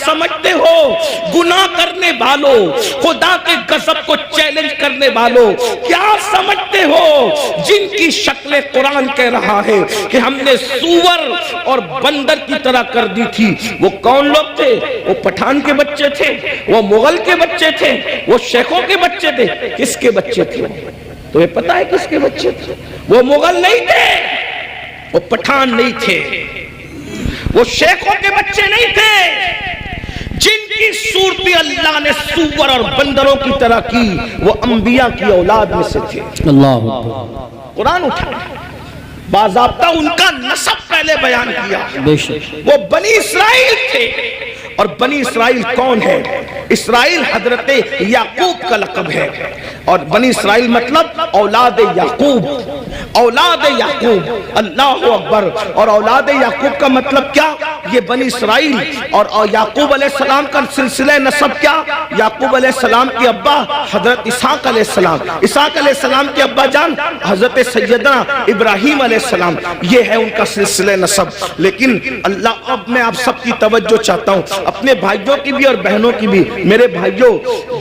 سمجھتے ہو گناہ کرنے والوں، خدا کے غضب کو چیلنج کرنے والوں، کیا سمجھتے ہو جن کی شکل قرآن کہہ رہا ہے کہ ہم نے سور اور بندر کی طرح کر دی تھی؟ وہ کون لوگ تھے؟ وہ پٹھان کے بچے تھے، وہ مغل کے بچے تھے، وہ شیخوں کے بچے تھے۔ کس کے بچے تھے؟ تو یہ پتا ہے کس کے بچے تھے؟ وہ مغل نہیں تھے، وہ پٹھان نہیں تھے، وہ شیخوں کے بچے نہیں تھے۔ جن کی صورت اللہ نے سور اور بندروں کی طرح کی وہ انبیاء کی اولاد میں سے تھے۔ اللہ قرآن اٹھا باضابطہ ان کا نسب پہلے بیان کیا۔ وہ بنی اسرائیل تھے، اور بنی اسرائیل کون ہے؟ اسرائیل حضرت یعقوب کا لقب ہے، اور بنی اسرائیل مطلب اولاد یعقوب، اولاد یعقوب، اللہ اکبر۔ اور اولاد یعقوب کا مطلب کیا؟ یہ بنی اسرائیل اور یعقوب علیہ السلام کا سلسلہ نسب کیا؟ یعقوب علیہ السلام کے ابا حضرت اسحاق علیہ السلام، اسحاق علیہ السلام کے ابا جان حضرت سیدنا ابراہیم علیہ السلام، یہ ہے ان کا سلسلہ نسب۔ لیکن اللہ، اب میں آپ سب کی توجہ چاہتا ہوں، اپنے بھائیوں کی بھی اور بہنوں کی بھی۔ میرے بھائیوں،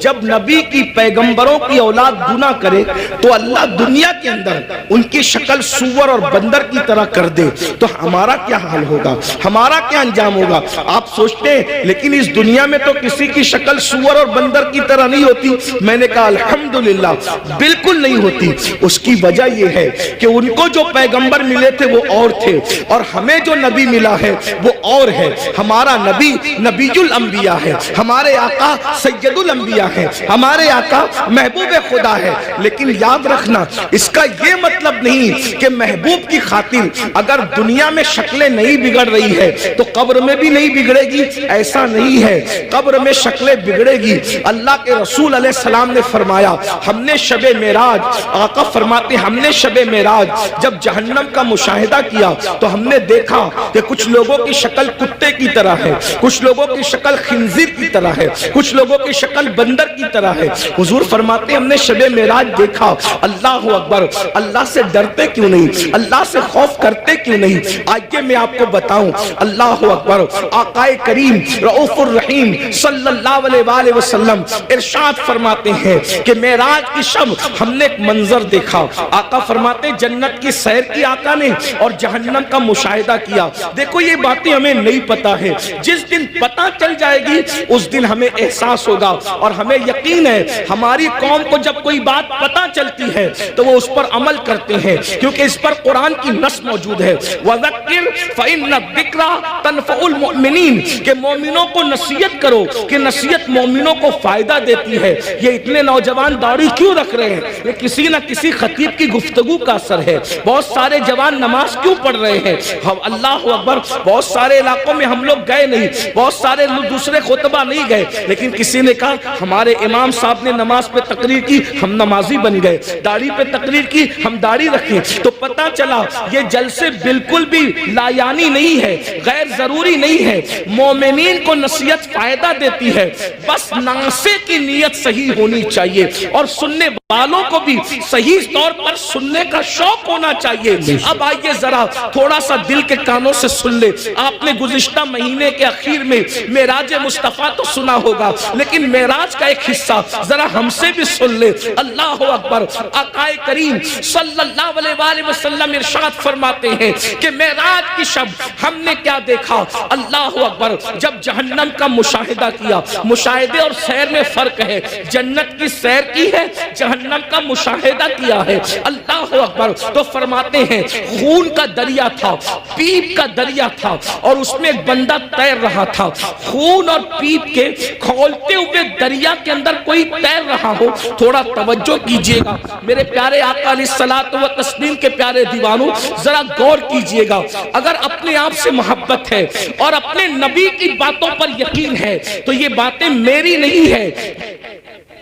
جب نبی کی پیغمبروں کی اولاد گناہ کرے تو اللہ دنیا کے اندر ان کی شکل سور اور بندر کی طرح کر دے تو ہمارا کیا حال ہوگا، ہمارا کیا انجام ہوگا؟ آپ سوچتے ہیں لیکن اس دنیا میں تو کسی کی شکل سور اور بندر کی طرح نہیں ہوتی۔ میں نے کہا الحمدللہ بالکل نہیں ہوتی۔ اس کی وجہ یہ ہے کہ ان کو جو پیغمبر ملے تھے وہ اور تھے، اور ہمیں جو نبی ملا ہے وہ اور ہے۔ ہمارا نبی نبی الانبیاء ہے، ہمارے آقا سید الانبیاء ہے، ہمارے آقا محبوب خدا ہے۔ لیکن یاد رکھنا، اس کا یہ مطلب نہیں کہ محبوب کی خاطر اگر دنیا میں شکلیں نہیں بگڑ رہی ہے تو قبر میں بھی نہیں بگڑے گی، ایسا نہیں ہے۔ قبر میں شکلیں بگڑے گی۔ اللہ کے رسول علیہ السلام نے فرمایا، ہم نے شب معراج، آقا فرماتے ہم نے شب معراج جب جہنم کا مشاہدہ کیا تو ہم نے دیکھا کہ کچھ لوگوں کی شکل کتے کی طرح ہے، کچھ لوگوں کی شکل خنزیر کی طرح ہے، کچھ لوگوں کی شکل بندر کی طرح ہے۔ حضور فرماتے ہم نے شب معراج دیکھا، اللہ اکبر، اللہ سے ڈرتے کیوں نہیں، اللہ سے خوف کرتے کیوں نہیں؟ آئیے میں آپ کو بتاؤں، اللہ اکبر، آقا کریم رؤوف الرحیم صلی اللہ علیہ وآلہ وسلم ارشاد فرماتے ہیں کہ معراج کی شب ہم نے ایک منظر دیکھا۔ آقا فرماتے جنت کی سیر کی آقا نے اور جہنم کا مشاہدہ کیا۔ دیکھو یہ باتیں ہمیں نہیں پتا ہے، جس دن پتا چل جائے گی اس دن ہمیں احساس ہوگا، اور ہمیں یقین ہے ہماری قوم کو جب کوئی بات پتا چلتی ہے تو وہ اس پر عمل کرتے ہیں، کیونکہ اس پر قرآن کی نص موجود ہے، وَذَكِّرْ فَإِنَّ الذِّكْرَى تَنفَعُ الْمُؤْمِنِينَ، کہ مومنوں کو نصیحت کرو کہ نصیحت مومنوں کو فائدہ دیتی ہے۔ یہ اتنے نوجوان داڑھی کیوں رکھ رہے ہیں؟ یہ کسی نہ کسی خطیب کی گفتگو کا اثر ہے۔ بہت سارے جوان نماز کیوں پڑھ رہے ہیں؟ اللہ اکبر، بہت سارے علاقوں میں ہم لوگ گئے نہیں، بہت سارے دوسرے خطبہ نہیں گئے، لیکن کسی نے کہا ہمارے امام صاحب نے نماز پہ تقریر کی، ہم نمازی بن گئے، داڑھی پہ تقریر کی، ہم داڑھی رکھیں۔ تو پتہ چلا یہ جلسے بالکل بھی لایانی نہیں ہے، غیر ضروری نہیں ہے۔ مومنین کو نصیحت فائدہ دیتی ہے، بس ناصح کی نیت صحیح ہونی چاہیے، اور سننے والوں کو بھی صحیح طور پر سننے کا شوق ہونا چاہیے۔ اب آئیے ذرا تھوڑا سا دل کے کانوں سے سن لے۔ آپ نے گزشتہ مہینے کے اخیر میں معراج مصطفیٰ تو سنا ہوگا، لیکن معراج کا ایک حصہ ذرا ہم سے بھی سن لے۔ اللہ اکبر، آقا کریم صلی اللہ علیہ وآلہ وسلم ارشاد فرماتے ہیں کہ معراج کی شب ہم نے کیا دیکھا؟ اللہ اکبر، جب جہنم کا مشاہدہ کیا۔ مشاہدے اور سیر میں فرق ہے، جنت کی سیر کی ہے، جہنم کا مشاہدہ کیا ہے۔ اللہ اکبر، تو فرماتے ہیں خون کا دریا تھا، پیپ کا دریا تھا، اور اس میں ایک بندہ تیر رہا تھا۔ خون اور پیپ کے کھولتے ہوئے دریا کے اندر کوئی تیر رہا ہو، تھوڑا توجہ کیجئے گا میرے پیارے آقا علیہ الصلوۃ والتسلیم کے پیارے دیوانوں، ذرا غور کیجئے گا۔ اگر اپنے آپ سے محبت ہے اور اپنے نبی کی باتوں پر یقین ہے تو یہ باتیں میری نہیں ہے،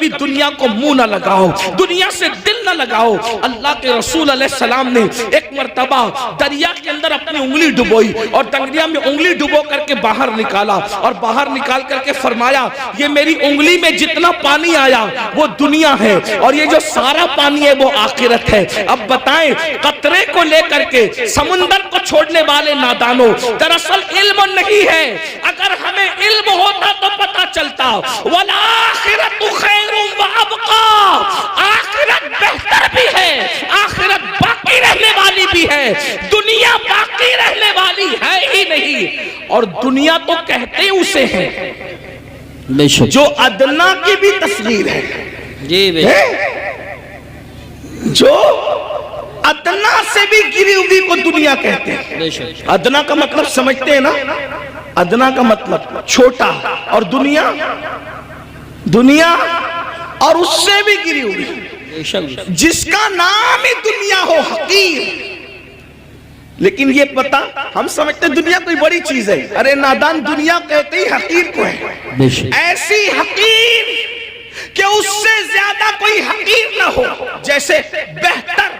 کبھی دنیا کو منہ نہ لگاؤ، دنیا سے دل نہ لگاؤ۔ اللہ کے رسول علیہ السلام نے ایک مرتبہ دریا کے اندر اپنی انگلی ڈبوئی اور دریا میں انگلی ڈبو کر کے باہر نکالا، اور باہر نکال کر کے فرمایا یہ میری انگلی میں جتنا پانی آیا وہ دنیا ہے، اور یہ جو سارا پانی ہے وہ آخرت ہے۔ اب بتائیں قطرے کو لے کر کے سمندر کو چھوڑنے والے نادانوں، دراصل علم نہیں ہے۔ اگر ہمیں علم ہوتا تو پتہ چلتا وَالْآخِرَةُ خَيْرٌ وَأَبْقَىٰ، آخرت بہتر بھی ہے، آخرت باقی رہنے والی بھی ہے، دنیا باقی رہنے والی ہے ہی نہیں۔ اور دنیا تو کہتے اسے ہیں جو ادنا کی بھی تصغیر ہے، جو ادنا سے بھی گری ہوئی کو دنیا کہتے ہیں۔ ادنا کا مطلب سمجھتے ہیں نا؟ ادنا کا مطلب چھوٹا، اور دنیا دنیا اور اس سے بھی گری ہوئی، جس کا نام ہی دنیا ہو حقیر۔ لیکن یہ پتا ہم سمجھتے دنیا کوئی بڑی چیز ہے، ارے نادان دنیا کہتے ہی حقیر کو ہے، ایسی حقیر کہ اس سے زیادہ کوئی حقیر نہ ہو، جیسے بہتر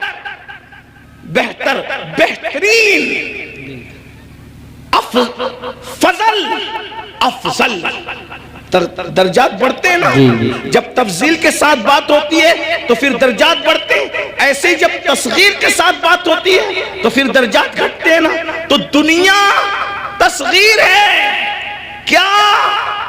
بہتر بہترین، فضل افضل، درجات بڑھتے ہیں نا، جب تفضیل کے ساتھ بات ہوتی ہے تو پھر درجات بڑھتے ہیں، ایسے ہی جب تصغیر کے ساتھ بات ہوتی ہے تو پھر درجات گھٹتے ہیں نا۔ تو دنیا تصغیر ہے، کیا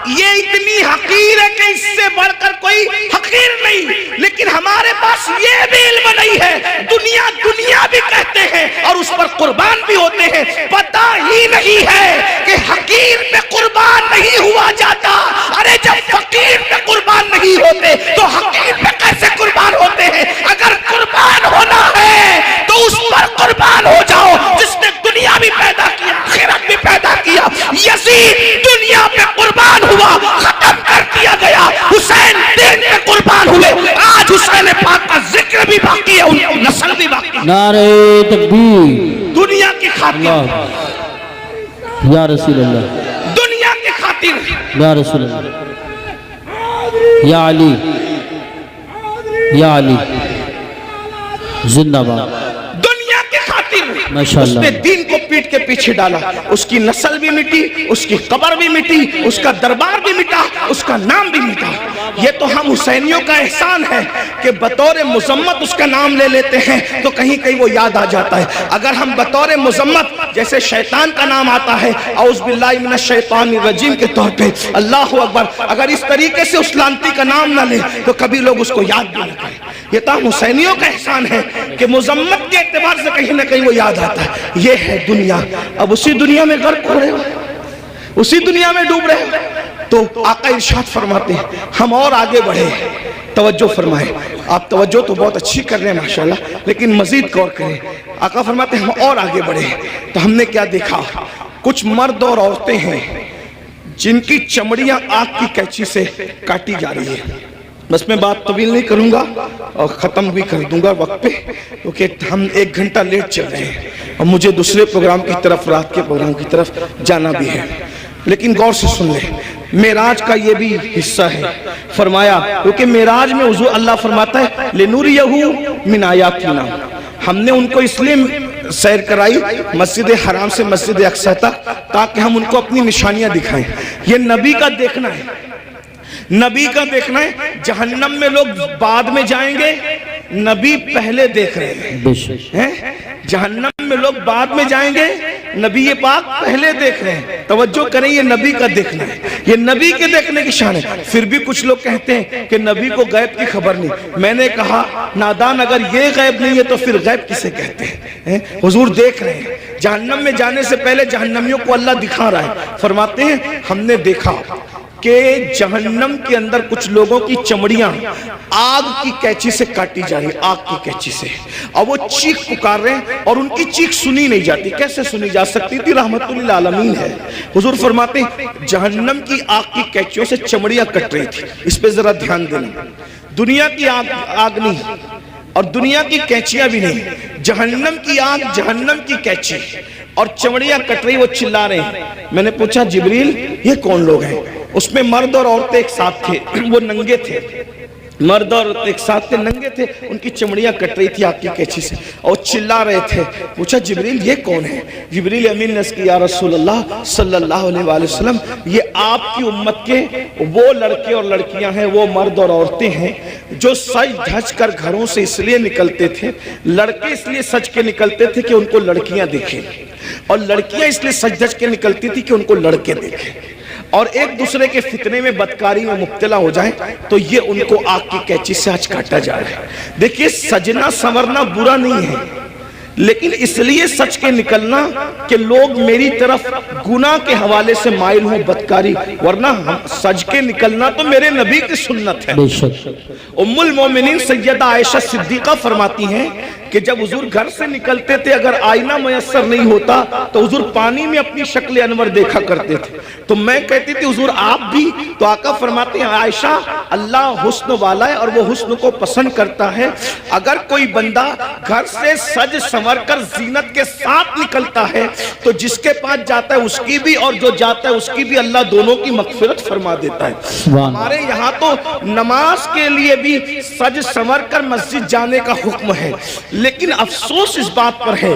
یہ اتنی حقیر ہے کہ اس سے بڑھ کر کوئی حقیر نہیں، لیکن ہمارے پاس یہ بھی علم نہیں ہے، دنیا دنیا بھی کہتے ہیں اور اس پر قربان بھی ہوتے ہیں، پتہ ہی نہیں ہے کہ حقیر پہ قربان نہیں ہوا جاتا۔ ارے جب فقیر پہ قربان نہیں ہوتے تو حقیر پہ کیسے قربان ہوتے ہیں؟ اگر قربان ہونا ہے تو اس پر قربان ہو جاؤ جس نے دنیا بھی پیدا کیا، آخرت بھی پیدا کیا۔ یزید دنیا پہ قربان ہوا، ختم کر دیا گیا، حسین دین پہ قربان ہوئے، آج حسین پاک کا ذکر بھی باقی ہے، ان کی نسل بھی باقی ہے۔ نعرہ تکبیر، دنیا کی خاطر، یا رسول اللہ، دنیا کی خاطر، یا رسول اللہ، یا علی، یا علی زندہ باد، دنیا کی خاطر ماشاءاللہ، اس نے دین کو پیٹ کے پیچھے ڈالا، اس کی نسل بھی مٹی، اس کی قبر بھی مٹی، اس کا دربار بھی مٹا، اس کا نام بھی مٹا۔ یہ تو ہم حسینیوں کا احسان ہے کہ بطور مذمت اس کا نام لے لیتے ہیں تو کہیں کہیں وہ یاد آ جاتا ہے۔ اگر ہم بطور مذمت جیسے شیطان کا نام آتا ہے اعوذ باللہ من الشیطان الرجیم کے طور پہ، اللہ اکبر، اگر اس طریقے سے اس لعنتی کا نام نہ لے تو کبھی لوگ اس کو یاد بھی نہ کریں۔ یہ تو ہم حسینیوں کا احسان ہے کہ مذمت کے اعتبار سے کہیں نہ کہیں وہ یاد آتا ہے۔ یہ ہے دنیا، اب اسی دنیا میں غرق ہو رہے ہو، اسی دنیا میں ڈوب رہے ہو۔ تو آقا ارشاد فرماتے ہیں ہم اور آگے بڑھے، توجہ فرمائیں، آپ توجہ تو بہت اچھی کر رہے ہیں ماشاءاللہ، لیکن مزید غور کریں۔ آقا فرماتے ہیں ہم اور آگے بڑھے تو ہم نے کیا دیکھا؟ کچھ مرد اور عورتیں ہیں جن کی چمڑیاں آگ کی کینچی سے کاٹی جا رہی ہے۔ بس میں بات طویل نہیں کروں گا اور ختم بھی کر دوں گا وقت پہ، کیونکہ ہم 1 گھنٹہ لیٹ چل رہے ہیں اور مجھے دوسرے پروگرام کی طرف، رات کے پروگرام کی طرف جانا بھی ہے۔ لیکن غور سے سن لیں، معراج کا یہ بھی حصہ ہے۔ فرمایا کیونکہ معراج میں حضور اللہ فرماتا ہے لِنُرِيَهُ مِنْ آیَاتِنَا، ہم نے ان کو اس لیے سیر کرائی مسجد حرام سے مسجد اقصی تک تاکہ ہم ان کو اپنی نشانیاں دکھائیں۔ یہ نبی کا دیکھنا ہے، نبی کا دیکھنا ہے۔ جہنم میں لوگ بعد میں جائیں گے، نبی پہلے دیکھ رہے ہیں۔ جہنم میں لوگ بعد میں جائیں گے، نبی پاک پہلے دیکھ رہے ہیں۔ توجہ کریں، یہ نبی کا دیکھنا ہے، یہ نبی کے دیکھنے کی شان ہے۔ پھر بھی کچھ لوگ کہتے ہیں کہ نبی کو غیب کی خبر نہیں۔ میں نے کہا نادان، اگر یہ غیب نہیں ہے تو پھر غیب کسے کہتے ہیں؟ حضور دیکھ رہے ہیں، جہنم میں جانے سے پہلے جہنمیوں کو اللہ دکھا رہا ہے۔ فرماتے ہیں ہم نے دیکھا کہ جہنم کے اندر کچھ لوگوں کی چمڑیاں آگ کی کینچی سے کاٹی جا رہی، آگ کی کینچی سے، اور وہ چیخ پکار رہے ہیں اور ان کی چیخ سنی نہیں جاتی۔ کیسے سنی جا سکتی تھی؟ رحمت للعالمین ہے۔ حضور فرماتے ہیں جہنم کی آگ کی کینچیوں سے چمڑیاں کٹ رہی تھی۔ اس پہ ذرا دھیان دینا، دنیا کی آگ نہیں اور دنیا کی کینچیاں بھی نہیں، جہنم کی آگ، جہنم کی کینچی اور چمڑیاں کٹ رہی، وہ چلا رہے ہیں۔ میں نے پوچھا جبریل یہ کون لوگ ہیں؟ اس میں مرد اور عورتیں ایک ساتھ تھے، وہ ننگے تھے، مرد اور ایک ساتھ تھے، ننگے تھے، ان کی چمڑیاں کٹ رہی تھی آگ کی کینچی سے اور چلا رہے تھے۔ پوچھا جبریل یہ کون ہے؟ جبریل امین نے اس کی یا رسول اللہ صلی اللہ علیہ وآلہ وسلم یہ آپ کی امت کے وہ لڑکے اور لڑکیاں ہیں، وہ مرد اور عورتیں ہیں جو سج دھج کر گھروں سے اس لیے نکلتے تھے، لڑکے اس لیے سج کے نکلتے تھے کہ ان کو لڑکیاں دیکھیں، اور لڑکیاں اس لیے سج دھج کے نکلتی تھی کہ ان کو لڑکے دیکھیں، اور ایک دوسرے کے فتنے میں بدکاری میں مبتلا ہو جائیں تو یہ ان کو آگ کی کینچی سے آج کاٹا جائے۔ دیکھیے سجنا سنورنا برا نہیں ہے، لیکن اس لیے سچ کے نکلنا کہ لوگ میری طرف گناہ کے حوالے سے مائل ہوں، بدکاری، ورنہ سج کے نکلنا تو میرے نبی کی سنت ہے۔ بے شک ام المومنین سیدہ عائشہ صدیقہ فرماتی ہیں کہ جب حضور گھر سے نکلتے تھے اگر آئینہ میسر نہیں ہوتا تو حضور پانی میں اپنی شکل انور دیکھا کرتے تھے، تو میں کہتی تھی حضور آپ بھی؟ تو آقا فرماتے ہیں عائشہ اللہ حسن والا ہے اور وہ حسن کو پسند کرتا ہے، اگر کوئی بندہ گھر سے سج سنور کر زینت کے ساتھ نکلتا ہے تو جس کے پاس جاتا ہے اس کی بھی اور جو جاتا ہے اس کی بھی اللہ دونوں کی مغفرت فرما دیتا ہے۔ ہمارے یہاں تو نماز کے لیے بھی سج سنور کر مسجد جانے کا حکم ہے، لیکن افسوس اس بات پر ہے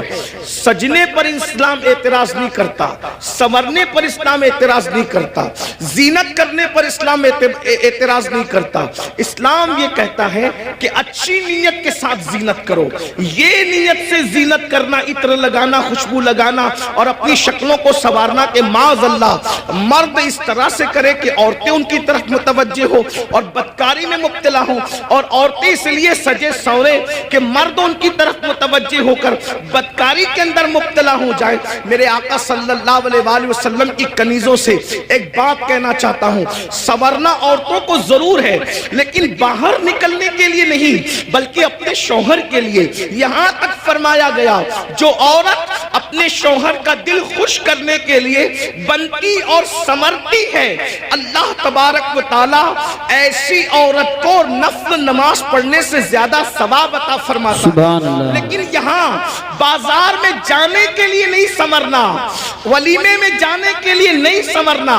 سجنے پر اسلام اعتراض نہیں کرتا، سنورنے پر اسلام اعتراض نہیں کرتا، زینت کرنے پر اسلام اعتراض نہیں کرتا۔ اسلام یہ کہتا ہے کہ اچھی نیت کے ساتھ زینت کرو، یہ نیت سے زینت کرنا، عطر لگانا، خوشبو لگانا اور اپنی شکلوں کو سنوارنا کہ معاذ اللہ مرد اس طرح سے کرے کہ عورتیں ان کی طرف متوجہ ہو اور بدکاری میں مبتلا ہوں، اور عورتیں اس لیے سجے سورے کہ مرد ان کی طرف متوجہ ہو کر بدکاری کے اندر مبتلا ہو جائے۔ میرے آقا صلی اللہ علیہ وآلہ وسلم کی کنیزوں سے ایک بات کہنا چاہتا ہوں، سنورنا عورتوں کو ضرور ہے لیکن باہر نکلنے کے لیے نہیں بلکہ اپنے شوہر کے لیے۔ یہاں تک فرمایا گیا جو عورت اپنے شوہر کا دل خوش کرنے کے لیے بنتی اور سنورتی ہے، اللہ تبارک و تعالی ایسی عورت کو نفل نماز پڑھنے سے زیادہ ثواب عطا فرماتا ہے۔ لیکن یہاں بازار میں جانے کے لیے نہیں سنورنا، ولیمے میں جانے کے لیے نہیں سنورنا،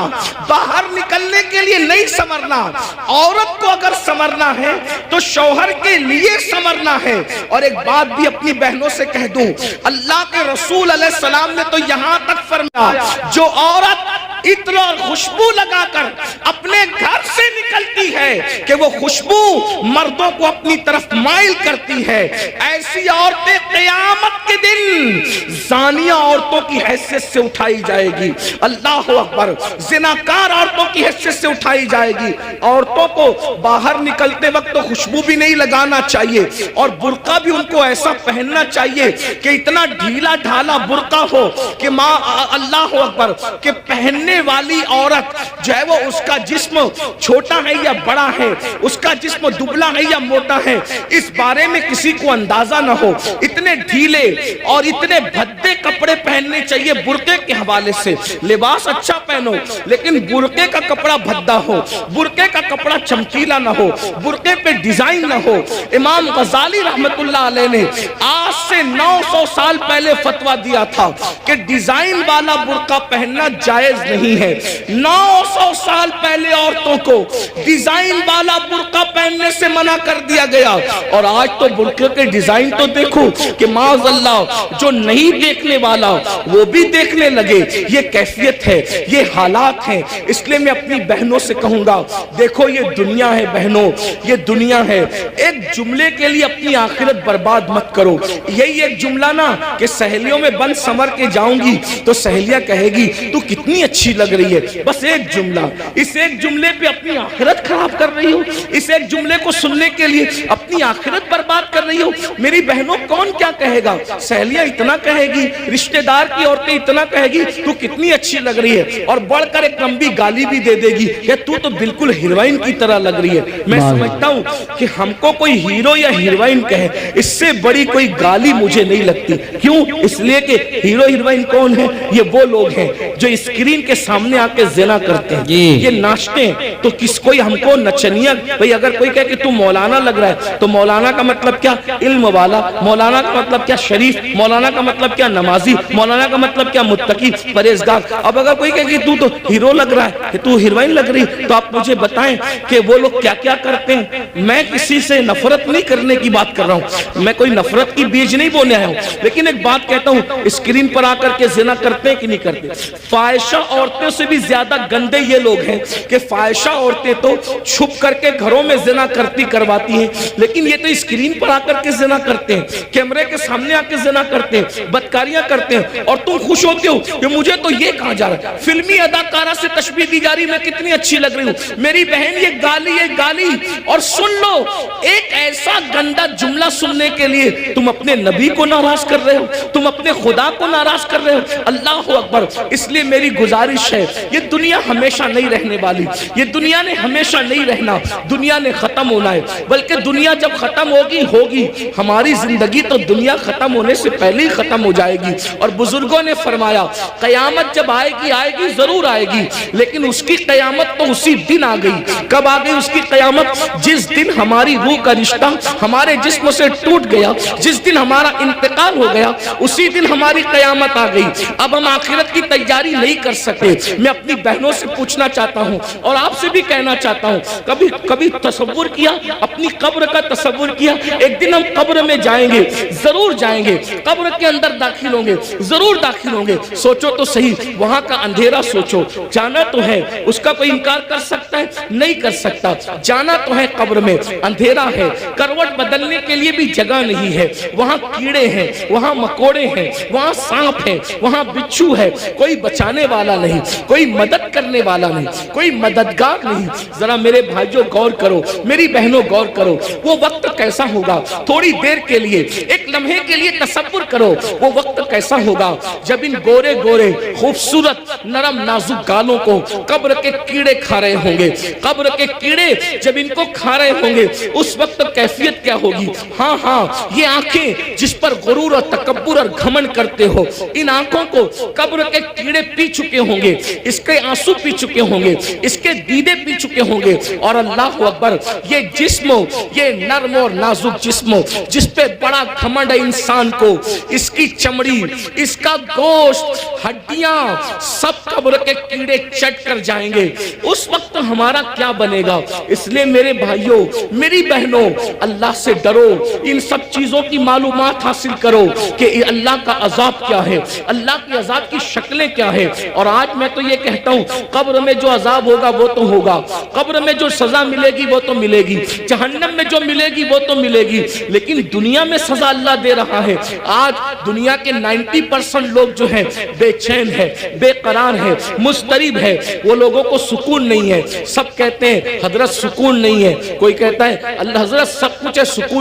باہر نکلنے کے لیے نہیں سنورنا، عورت کو اگر سنورنا ہے تو شوہر کے لیے سنورنا ہے۔ اور ایک بات بھی اپنی بہنوں سے کہہ دوں، اللہ کے رسول علیہ السلام نے تو یہاں تک فرمایا جو عورت عطر اور خوشبو لگا کر اپنے گھر سے نکلتی ہے کہ وہ خوشبو مردوں کو اپنی طرف مائل کرتی ہے، ایسی عورتیں قیامت کے دن زانیہ عورتوں کی حیثیت سے اٹھائی جائے گی، اللہ اکبر، زناکار عورتوں کی حیثیت سے اٹھائی جائے گی۔ عورتوں کو باہر نکلتے وقت تو خوشبو بھی نہیں لگانا چاہیے اور برقع بھی ان کو ایسا پہننا چاہیے کہ اتنا ڈھیلا ڈھالا برقع ہو کہ اللہ اکبر کہ پہننے والی عورت جو ہے وہ اس کا جسم چھوٹا ہے یا بڑا ہے، اس کا جسم دبلا ہے یا موٹا ہے، اس بارے میں کسی کو اندازہ نہ ہو۔ اتنے ڈھیلے اور اتنے بھدے کپڑے پہننے چاہیے برقعے کے حوالے سے۔ لباس اچھا پہنو لیکن برقعے کا کپڑا بھدا ہو، برقعے کا کپڑا چمکیلا نہ ہو، برقعے پہ ڈیزائن نہ ہو۔ امام غزالی رحمت اللہ علیہ نے آج سے 900 سال پہلے فتویٰ دیا تھا کہ ڈیزائن والا برقع پہننا جائز نہیں ہے۔ 900 سال پہلے عورتوں کو ڈیزائن والا برقع پہننے سے منع کر دیا گیا، اور آج تو برقعے کے ڈیزائن تو دیکھو کہ معاذ اللہ جو نہیں دیکھنے والا وہ بھی دیکھنے لگے۔ یہ کیفیت ہے، یہ حالات ہیں۔ اس لیے میں اپنی بہنوں سے کہوں گا دیکھو یہ دنیا ہے بہنوں، یہ دنیا ہے، ایک جملے کے لیے اپنی آخرت برباد مت کرو۔ یہی ایک جملہ نا کہ سہیلیوں میں بند سمر کے جاؤں گی تو سہیلیاں کہے گی تو کتنی اچھی لگ رہی ہے، بس ایک جملہ، اس ایک جملے پہ اپنی آخرت خراب کر رہی ہو، اس ایک جملے کو سننے کے لیے اپنی آخرت برباد کر رہی ہو۔ میری بہنوں کون کیا کہے گا؟ سہیلیاں اتنا کہے گی، رشتہ دار کی عورتیں اتنا کہے گی تو کتنی اچھی لگ رہی ہے، اور بڑھ کر ایک لمبی گالی بھی دے دے گی کہ تو بالکل ہیروئن کی طرح لگ رہی ہے۔ میں سمجھتا ہوں کہ ہم کو کوئی ہیرو یا ہیروئن کہے اس سے بڑی کوئی گالی مجھے نہیں لگتی۔ کیوں؟ اس لیے کہ ہیرو ہیروئن کون ہے؟ یہ وہ لوگ ہیں جو اس اسکرین کے سامنے آ کے زنا کرتے ہیں، جی۔ یہ ناچتے ہیں، تو کس کوئی ہم کو نچنیا، بھئی اگر کوئی کہے کہ تو مولانا لگ رہا ہے، تو مولانا کا مطلب کیا؟ علم والا۔ مولانا کا مطلب کیا؟ شریف۔ مولانا کا مطلب کیا؟ نمازی۔ مولانا کا مطلب کیا؟ متقی، پرہیزگار۔ اب اگر کوئی کہے کہ تو ہیرو لگ رہا ہے، کہ تو ہیروئن لگ رہی، تو آپ مجھے بتائیں کہ وہ لوگ کیا کیا کرتے ہیں۔ میں کسی سے نفرت نہیں کرنے کی بات کر رہا ہوں، میں کوئی نفرت کی بیج نہیں بولنے آیا ہوں، لیکن ایک بات کہتا ہوں، اسکرین پر آ کر کے زنا کرتے ہیں کہ نہیں کرتے؟ فاحشہ عورتوں سے بھی زیادہ گندے یہ لوگ ہیں کہ فاحشہ عورتیں تو چھپ کر کے گھروں میں زنا کرواتی ہیں، لیکن یہ تو اسکرین پر آ کر کے زنا کرتے ہیں، کیمرے کے سامنے آ کے زنا کرتے ہیں، بدکاریاں کرتے ہیں، اور تم خوش ہوتے ہو کہ مجھے تو یہ کہا جا رہا ہے، فلمی اداکارہ سے تشبیہ دی جا رہی، میں کتنی اچھی لگ رہی ہوں، میری بہن یہ گالی، اور سن لو، ایک ایسا گندا جملہ سننے کے لیے تم اپنے نبی کو ناراض کر رہے ہو، تم اپنے خدا کو ناراض کر رہے ہو۔ اللہ اکبر۔ اس لیے میری گزارش ہے، یہ دنیا ہمیشہ نہیں رہنے والی، یہ دنیا نے ہمیشہ نہیں رہنا، دنیا نے ختم ہونا ہے، بلکہ دنیا جب ختم ہوگی ہماری زندگی تو دنیا ختم ہونے سے پہلے ہی ختم ہو جائے گی۔ اور بزرگوں نے فرمایا قیامت جب آئے گی ضرور آئے گی، لیکن اس کی قیامت تو اسی دن آ گئی۔ کب آ گئی اس کی قیامت؟ جس دن ہماری روح کا رشتہ ہمارے جسم سے ٹوٹ گیا، جس دن ہمارا انتقال ہو گیا، اسی دن ہماری قیامت آ گئی۔ اب ہم آخرت کی تیاری نہیں کر سکتے۔ میں اپنی بہنوں سے پوچھنا چاہتا ہوں اور آپ سے بھی کہنا چاہتا ہوں، کبھی تصور کیا، اپنی قبر کا تصور کیا؟ ایک دن ہم قبر میں جائیں گے، ضرور جائیں گے، قبر کے اندر داخل ہوں گے، ضرور داخل ہوں گے۔ سوچو تو صحیح، وہاں کا اندھیرا سوچو، جانا تو ہے، اس کا کوئی انکار کر سکتا ہے؟ نہیں کر سکتا۔ جانا تو ہے، قبر میں اندھیرا ہے، کروٹ بدلنے کے لیے بھی جگہ نہیں ہے، وہاں کیڑے ہیں، وہاں مکوڑے ہیں، وہاں سانپ ہیں، وہاں بچھو ہے، کوئی بچانے والا نہیں، کوئی مدد کرنے والا نہیں، کوئی مددگار نہیں۔ ذرا میرے بھائیوں غور کرو، میری بہنوں غور کرو، وہ وقت کیسا ہوگا؟ تھوڑی دیر کے لیے، ایک لمحے کے لیے تصور کرو، وہ وقت کیسا ہوگا جب ان گورے گورے خوبصورت نرم نازک گالوں کو قبر کے کیڑے کھا رہے ہوں گے۔ قبر کے کیڑے جب ان کو کھا رہے ہوں گے، اس وقت کیفیت کیا ہوگی؟ ہاں، یہ آنکھیں جس پر غرور اور تکبر اور گھمنڈ کرتے ہو، ان آنکھوں کو قبر کے کیڑے پی چکے ہوں گے، اس کے آنسو پی چکے ہوں گے، اس کے دیدے پی چکے ہوں گے۔ اور اللہ اکبر، یہ جسم، یہ نرم اور نازک جسم جس پہ بڑا گھمنڈ ہے انسان کو، اس کی چمڑی، اس کا گوشت، ہڈیاں، سب قبر کے کیڑے چٹ کر جائیں گے۔ اس وقت ہمارا کیا بنے گا؟ اس لیے میرے بھائیوں، میری بہنوں، اللہ سے ڈرو، ان سب چیزوں کی معلومات حاصل کرو کہ اللہ کا عذاب کیا ہے، اللہ کی عذاب کی شکلیں کیا ہے۔ اور آج میں تو یہ کہتا ہوں، قبر میں جو عذاب ہوگا وہ تو ہوگا، قبر میں جو سزا ملے گی وہ تو ملے گی، جہنم میں جو ملے گی وہ تو ملے گی، لیکن دنیا میں سزا اللہ دے رہا ہے۔ آج دنیا کے 90% لوگ جو ہیں بے چین ہے، بے قرار ہے، مضطرب ہے، وہ لوگوں کو سکون نہیں ہے۔ سب کہتے ہیں حضرت سکون نہیں ہے، کوئی کہتا ہے اللہ حضرت سب کچھ ہے، سکون